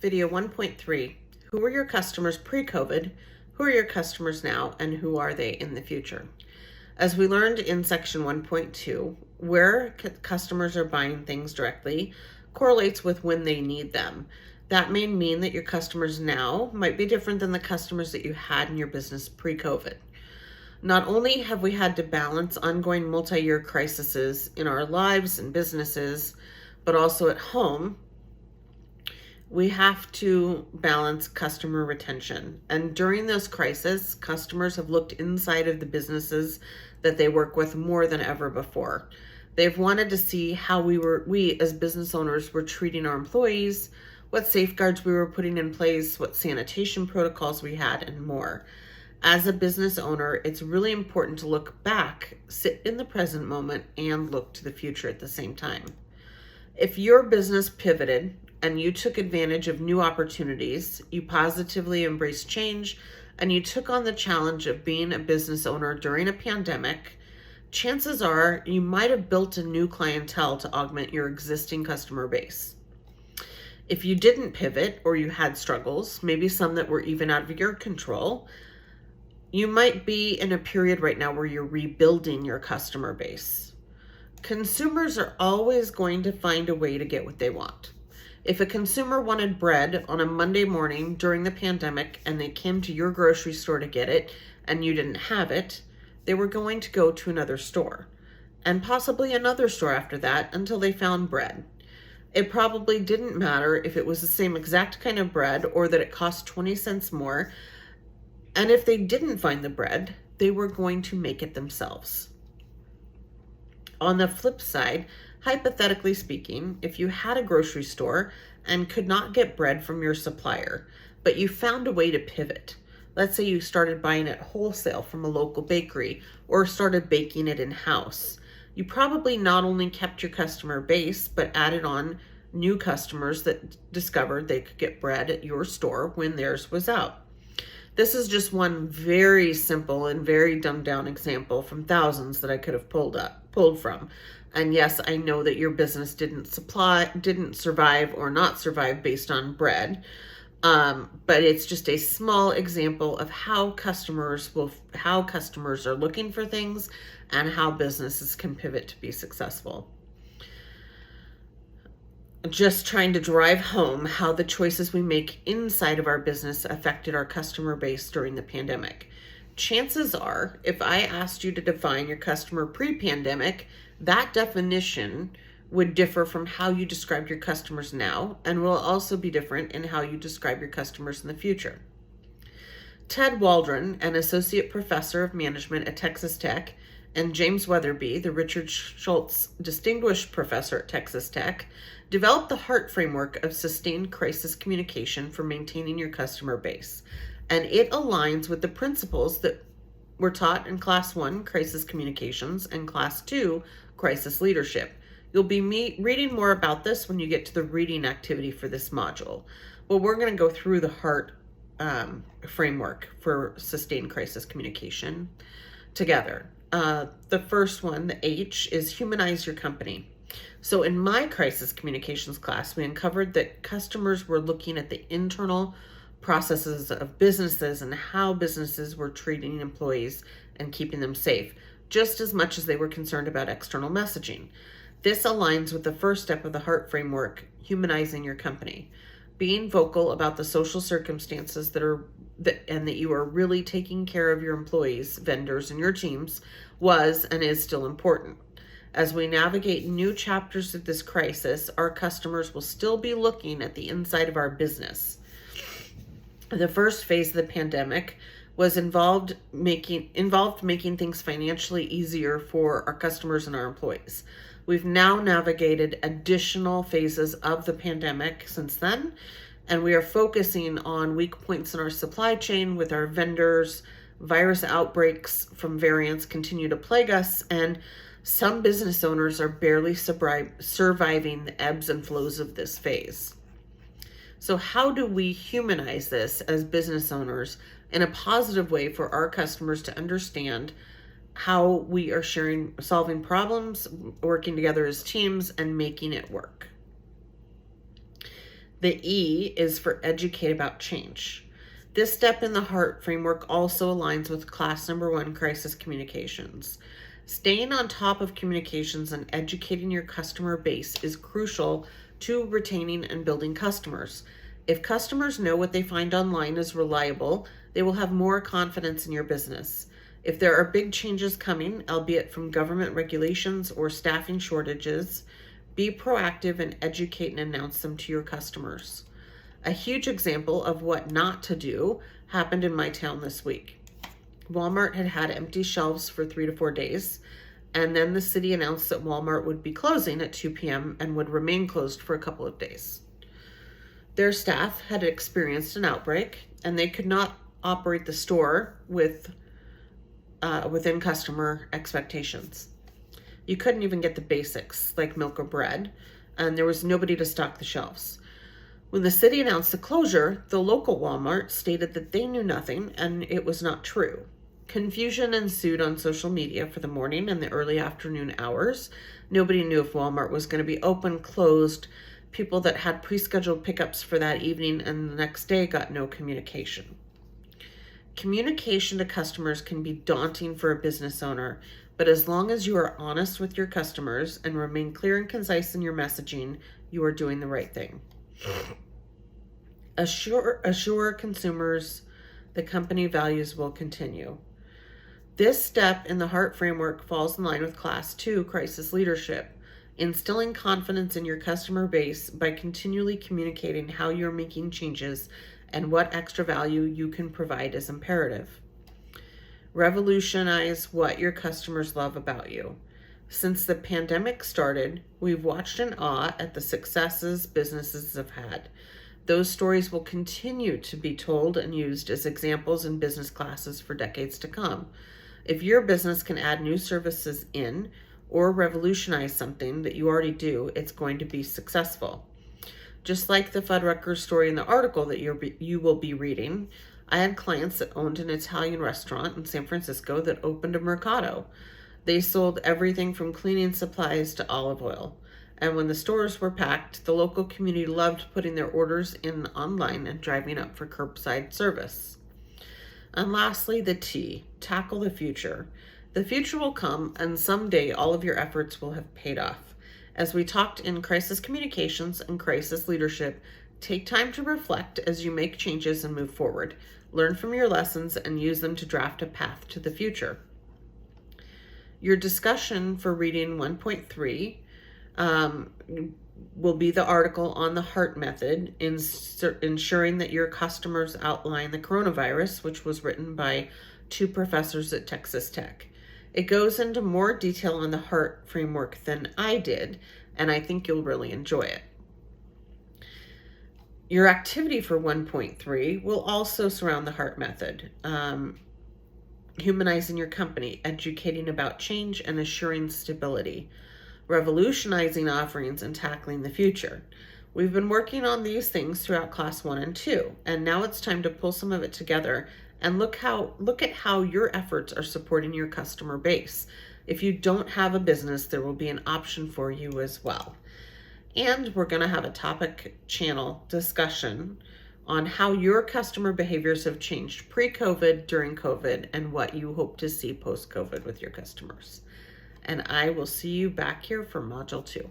Video 1.3, who were your customers pre-COVID, who are your customers now, and who are they in the future? As we learned in section 1.2, where customers are buying things directly correlates with when they need them. That may mean that your customers now might be different than the customers that you had in your business pre-COVID. Not only have we had to balance ongoing multi-year crises in our lives and businesses, but also at home, we have to balance customer retention. And during this crisis, customers have looked inside of the businesses that they work with more than ever before. They've wanted to see how we as business owners were treating our employees, what safeguards we were putting in place, what sanitation protocols we had, and more. As a business owner, it's really important to look back, sit in the present moment, and look to the future at the same time. If your business pivoted and you took advantage of new opportunities, you positively embraced change, and you took on the challenge of being a business owner during a pandemic, chances are you might have built a new clientele to augment your existing customer base. If you didn't pivot or you had struggles, maybe some that were even out of your control, you might be in a period right now where you're rebuilding your customer base. Consumers are always going to find a way to get what they want. If a consumer wanted bread on a Monday morning during the pandemic and they came to your grocery store to get it and you didn't have it, they were going to go to another store and possibly another store after that until they found bread. It probably didn't matter if it was the same exact kind of bread or that it cost 20 cents more. And if they didn't find the bread, they were going to make it themselves. On the flip side, hypothetically speaking, if you had a grocery store and could not get bread from your supplier, but you found a way to pivot. Let's say you started buying it wholesale from a local bakery or started baking it in-house. You probably not only kept your customer base, but added on new customers that discovered they could get bread at your store when theirs was out. This is just one very simple and very dumbed down example from thousands that I could have pulled from. And yes, I know that your business didn't survive or not survive based on bread. But it's just a small example of how customers are looking for things and how businesses can pivot to be successful. Just trying to drive home how the choices we make inside of our business affected our customer base during the pandemic. Chances are, if I asked you to define your customer pre-pandemic, that definition would differ from how you describe your customers now and will also be different in how you describe your customers in the future. Ted Waldron, an associate professor of management at Texas Tech, and James Weatherby, the Richard Schultz Distinguished Professor at Texas Tech, developed the HEART framework of sustained crisis communication for maintaining your customer base. And it aligns with the principles that were taught in Class 1, Crisis Communications, and Class 2, Crisis Leadership. You'll be reading more about this when you get to the reading activity for this module. But we're going to go through the HEART framework for sustained crisis communication together. The first one, the H, is humanize your company. So in my crisis communications class, we uncovered that customers were looking at the internal processes of businesses and how businesses were treating employees and keeping them safe, just as much as they were concerned about external messaging. This aligns with the first step of the HEART framework, humanizing your company. Being vocal about the social circumstances and that you are really taking care of your employees, vendors, and your teams was and is still important. As we navigate new chapters of this crisis, our customers will still be looking at the inside of our business. The first phase of the pandemic was involved making things financially easier for our customers and our employees. We've now navigated additional phases of the pandemic since then, and we are focusing on weak points in our supply chain with our vendors. Virus outbreaks from variants continue to plague us, and some business owners are barely surviving the ebbs and flows of this phase. So how do we humanize this as business owners in a positive way for our customers to understand how we are solving problems, working together as teams, and making it work? The E is for educate about change. This step in the HEART framework also aligns with class number 1, crisis communications. Staying on top of communications and educating your customer base is crucial to retaining and building customers. If customers know what they find online is reliable, they will have more confidence in your business. If there are big changes coming, albeit from government regulations or staffing shortages, be proactive and educate and announce them to your customers. A huge example of what not to do happened in my town this week. Walmart had empty shelves for 3 to 4 days, and then the city announced that Walmart would be closing at 2 p.m. and would remain closed for a couple of days. Their staff had experienced an outbreak, and they could not operate the store within customer expectations. You couldn't even get the basics like milk or bread, and there was nobody to stock the shelves. When the city announced the closure, the local Walmart stated that they knew nothing and it was not true. Confusion ensued on social media for the morning and the early afternoon hours. Nobody knew if Walmart was going to be open, closed. People that had pre-scheduled pickups for that evening and the next day got no communication. Communication to customers can be daunting for a business owner, but as long as you are honest with your customers and remain clear and concise in your messaging, you are doing the right thing. Assure consumers the company values will continue. This step in the HEART framework falls in line with Class 2, crisis leadership. Instilling confidence in your customer base by continually communicating how you're making changes and what extra value you can provide is imperative. Revolutionize what your customers love about you. Since the pandemic started, we've watched in awe at the successes businesses have had. Those stories will continue to be told and used as examples in business classes for decades to come. If your business can add new services in or revolutionize something that you already do, it's going to be successful. Just like the Fuddruckers story in the article that you will be reading, I had clients that owned an Italian restaurant in San Francisco that opened a mercado. They sold everything from cleaning supplies to olive oil. And when the stores were packed, the local community loved putting their orders in online and driving up for curbside service. And lastly, the T, tackle the future. The future will come, and someday all of your efforts will have paid off. As we talked in crisis communications and crisis leadership, take time to reflect as you make changes and move forward. Learn from your lessons and use them to draft a path to the future. Your discussion for reading 1.3 will be the article on the HEART method, ensuring that your customers outline the coronavirus, which was written by 2 professors at Texas Tech. It goes into more detail on the HEART framework than I did, and I think you'll really enjoy it. Your activity for 1.3 will also surround the HEART method, humanizing your company, educating about change and assuring stability, revolutionizing offerings, and tackling the future. We've been working on these things throughout Class 1 and 2, and now it's time to pull some of it together and look at how your efforts are supporting your customer base. If you don't have a business, there will be an option for you as well. And we're going to have a topic channel discussion on how your customer behaviors have changed pre-COVID, during COVID, and what you hope to see post-COVID with your customers. And I will see you back here for Module 2.